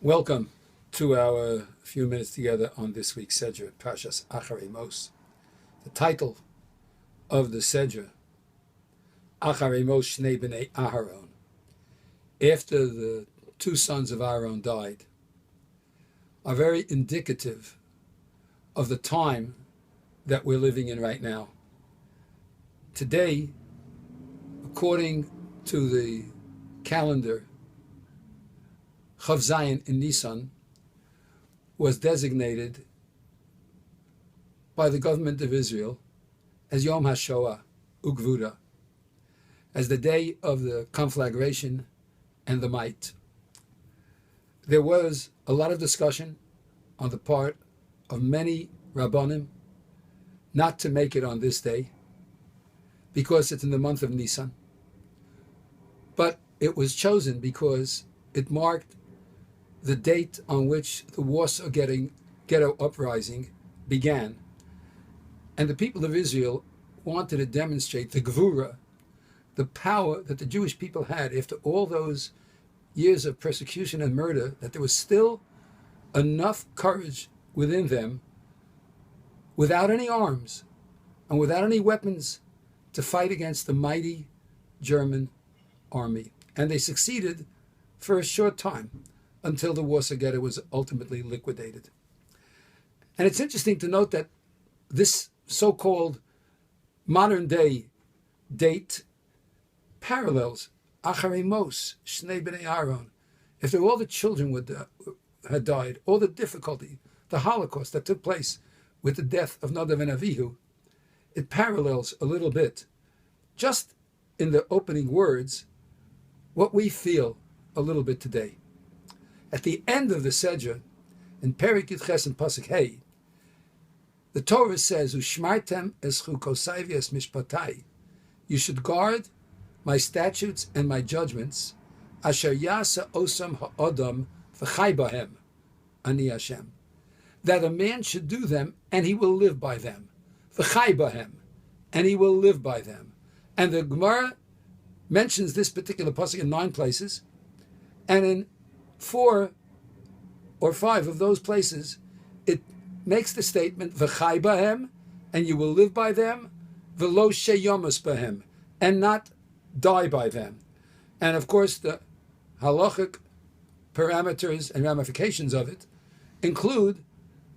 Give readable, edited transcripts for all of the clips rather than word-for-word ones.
Welcome to our few minutes together on this week's Sedra, Parshas Acharei Mos. The title of the Sedra, Acharei Mos Shnei Bnei Aharon, after the two sons of Aaron died, are very indicative of the time that we're living in right now. Today, according to the calendar, Chav Zayin in Nisan was designated by the government of Israel as Yom HaShoah Ugvura, as the day of the conflagration and the might. There was a lot of discussion on the part of many Rabbanim not to make it on this day because it's in the month of Nisan. But it was chosen because it marked the date on which the Warsaw Ghetto uprising began. And the people of Israel wanted to demonstrate the Gvura, the power that the Jewish people had after all those years of persecution and murder, that there was still enough courage within them, without any arms and without any weapons, to fight against the mighty German army. And they succeeded for a short time, until the Warsaw Ghetto was ultimately liquidated. And it's interesting to note that this so-called modern-day date parallels Acharei Mos, Shnei Bnei Aharon. If all the children had died, all the difficulty, the Holocaust that took place with the death of Nadav and Avihu, it parallels a little bit, just in the opening words, what we feel a little bit today. At the end of the Sedra, in Perek Yudches and Pasuk Hey, the Torah says, "Ushmartem es chukosai v'es mishpatai." You should guard my statutes and my judgments. Asher yasa osam ha'adam v'chai bahem, ani Hashem. That a man should do them and he will live by them. V'chai bahem, and he will live by them. And the Gemara mentions this particular pasuk in 9 places, and in 4 or 5 of those places, it makes the statement, V'chai bahem, and you will live by them, V'lo sheyomus bahem, and not die by them. And of course, the halachic parameters and ramifications of it include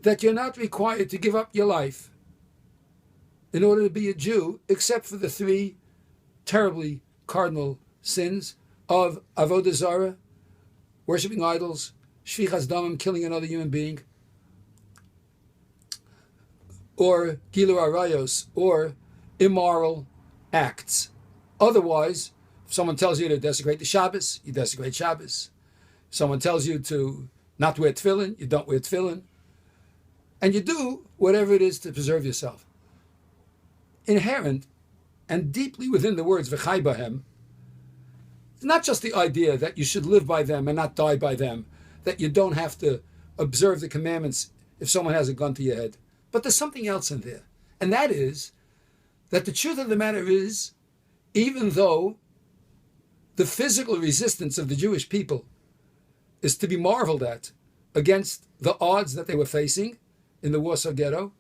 that you're not required to give up your life in order to be a Jew, except for the 3 terribly cardinal sins of avodah zarah, worshipping idols, shvichas damim, killing another human being, or gilu arayos, or immoral acts. Otherwise, if someone tells you to desecrate the Shabbos, you desecrate Shabbos. If someone tells you to not wear tefillin, you don't wear tefillin. And you do whatever it is to preserve yourself. Inherent and deeply within the words v'chai bahem, it's not just the idea that you should live by them and not die by them, that you don't have to observe the commandments if someone has a gun to your head. But there's something else in there. And that is that the truth of the matter is, even though the physical resistance of the Jewish people is to be marveled at against the odds that they were facing in the Warsaw Ghetto,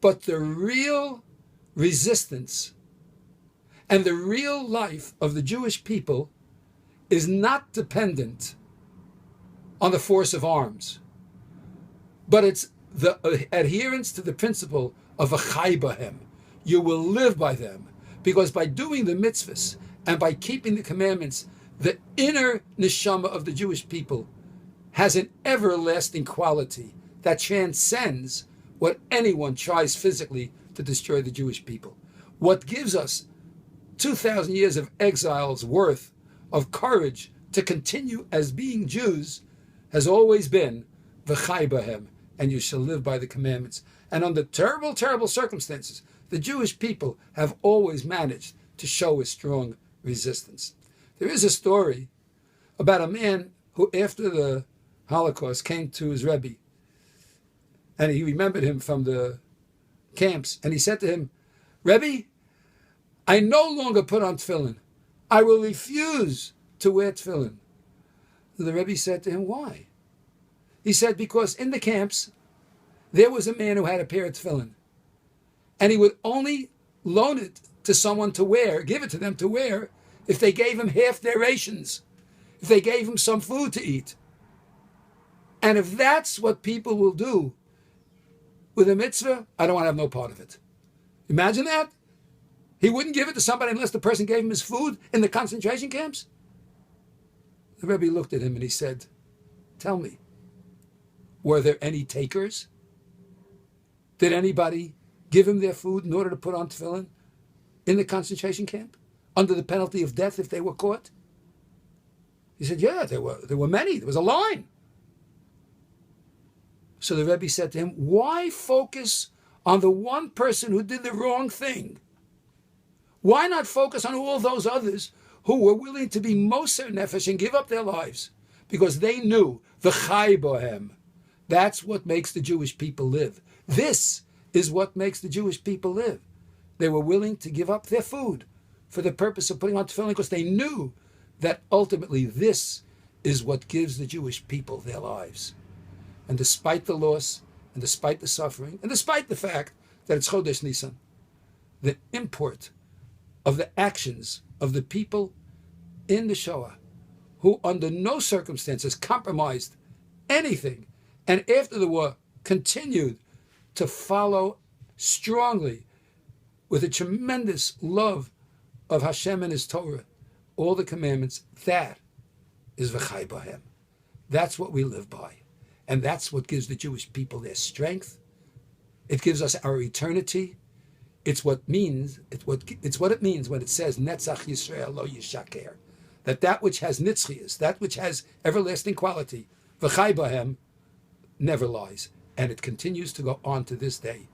but the real resistance and the real life of the Jewish people is not dependent on the force of arms, but it's the adherence to the principle of v'chai bahem. You will live by them, because by doing the mitzvahs and by keeping the commandments, the inner neshama of the Jewish people has an everlasting quality that transcends what anyone tries physically to destroy the Jewish people. What gives us 2,000 years of exile's worth of courage to continue as being Jews has always been v'chai bahem, and you shall live by the commandments. And under terrible, terrible circumstances, the Jewish people have always managed to show a strong resistance. There is a story about a man who, after the Holocaust, came to his Rebbe, and he remembered him from the camps, and he said to him, "Rebbe, I no longer put on tefillin. I will refuse to wear tefillin." The Rebbe said to him, "Why?" He said, because in the camps, there was a man who had a pair of tefillin, and he would only loan it to someone to wear, give it to them to wear, if they gave him half their rations, if they gave him some food to eat. And if that's what people will do with a mitzvah, I don't want to have no part of it. Imagine that. He wouldn't give it to somebody unless the person gave him his food in the concentration camps. The Rebbe looked at him and he said, tell me, were there any takers? Did anybody give him their food in order to put on tefillin in the concentration camp under the penalty of death if they were caught? He said, yeah, there were many. There was a line. So the Rebbe said to him, why focus on the one person who did the wrong thing? Why not focus on all those others who were willing to be moser nefesh and give up their lives? Because they knew the chai bohem. That's what makes the Jewish people live. This is what makes the Jewish people live. They were willing to give up their food for the purpose of putting on tefillin because they knew that ultimately this is what gives the Jewish people their lives. And despite the loss, and despite the suffering, and despite the fact that it's Chodesh Nisan, the import of the actions of the people in the Shoah, who under no circumstances compromised anything, and after the war continued to follow strongly with a tremendous love of Hashem and His Torah, all the commandments, that is v'chai b'hem. That's what we live by. And that's what gives the Jewish people their strength. It gives us our eternity. It's what it means when it says Netzach Yisrael lo yishaker, that which has nitzchias, that which has everlasting quality, v'chai b'hem, never lies, and it continues to go on to this day.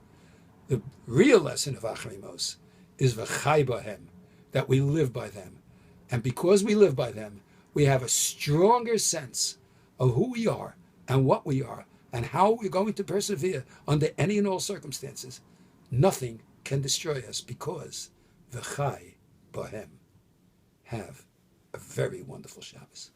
The real lesson of Acharei Mos is v'chai b'hem, that we live by them, and because we live by them, we have a stronger sense of who we are and what we are and how we're going to persevere under any and all circumstances. Nothing can destroy us because v'chai b'hem. Have a very wonderful Shabbos.